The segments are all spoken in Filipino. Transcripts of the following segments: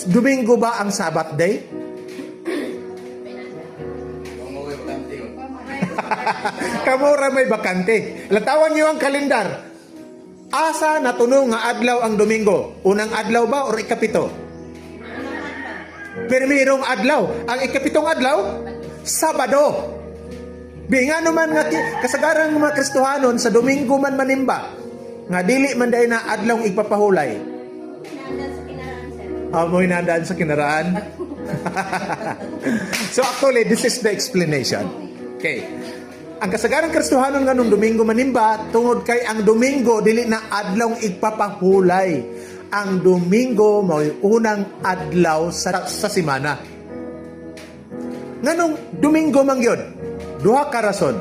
Domingo ba ang Sabbath day? Kamura may bakante. Latawan niyo ang kalendar. Asa natunog nga adlaw ang Domingo? Unang adlaw ba o ikapito? Primerong adlaw. Ang ikapitong adlaw? Sabado. Binga naman nga kasagaran ng mga Kristohanon sa Domingo man manimba. Nga dili man dahil na adlaw ipapahulay. Amoy nandaan sa kinaraan. So actually, this is the explanation. Okay. Ang kasagaran Kristohanon nga nung Domingo manimba, tungod kay ang Domingo dili na adlaw ipapahulay. Ang Domingo may unang adlaw sa semana. Nganong Domingo man yun? Duha ka rason.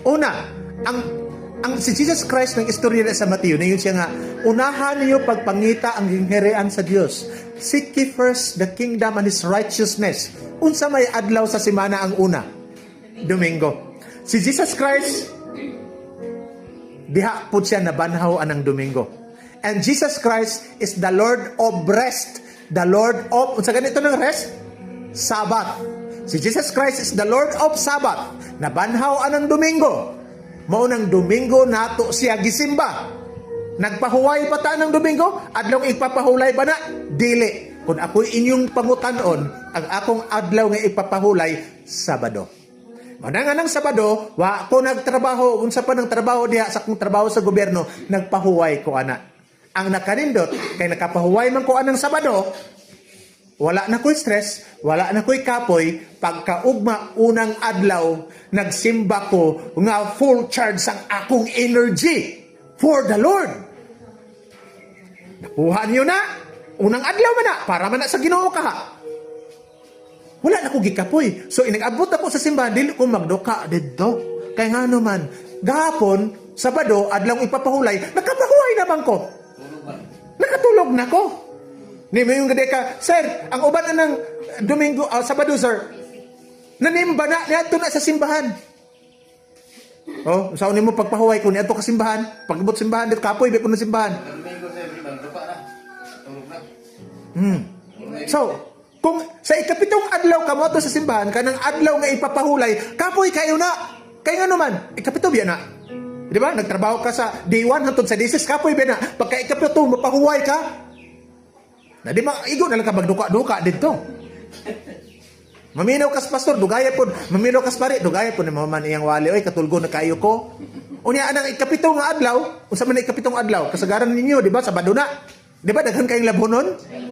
Una, ang si Jesus Christ ng istorya sa Mateo, na yun siya nga, unahan niyo pagpangita ang gingherian sa Dios. Seek ye first the kingdom and His righteousness. Unsa may adlaw sa semana ang una? Domingo. Si Jesus Christ, diha po siya nabanhaw anang Domingo. And Jesus Christ is the Lord of rest. The Lord of, sa ganito ng rest? Sabbath. Si Jesus Christ is the Lord of Sabbath. Nabanhaw anang Domingo. Maunang Domingo nato siya gisimba. Nagpahuway pa ta ng Domingo? Adlaw ipapahulay ba na? Dili. Kung ako'y inyong pangutanon, ang akong adlaw nga ipapahulay, Sabado. Manang anang Sabado, wa ko nagtrabaho, unsa pa ng trabaho diha sa akong trabaho sa gobyerno, nagpahuway ko ana. Ang nakanindot, kay nakapahuway man ko anang Sabado, wala na ko'y stress, wala na ko'y kapoy, pagkaugma unang adlaw, nagsimba ko nga full charge ang akong energy for the Lord. Nakuha niyo na, unang adlaw man na, para man na sa Ginoo ka ha. Wala na ko gikapoy. So, inag-abot ako sa simbahan, dili ko magduka dito. Kaya nga naman, gahapon, Sabado, adlaw ipapahulay, nakapahuway naman ko. Nakatulog na ko. Ni mo yung gade ka, sir, ang uban na ng Domingo, Sabado, sir, nanimba na, niadto na sa simbahan. Oh, saan mo pagpahuway ko, niadto ka simbahan, pagibot simbahan, dito kapoy, bipon na simbahan. So, kung sa ikapitong adlaw ka mo to sa simbahan, kanang adlaw nga ipapahulay, kapoy kayo na. Kaya nga naman, ikapito biya na. Di ba? Nagtrabaho ka sa day 1 hangtod sa day 6, kapoy biya na. Pagka ikapito, mapahuway ka. Na di ba, igo na lang ka magduka-duka dito. Maminaw kas pastor, dugaya po. Maminaw kas pare, dugaya po. Namaman iyang wali, oy, katulgo na kayo ko. Unya, anang ikapitong adlaw, unsa man na ikapitong adlaw, kasagaran ninyo, di ba, Sabado na. Di ba, daghan kayong labonon?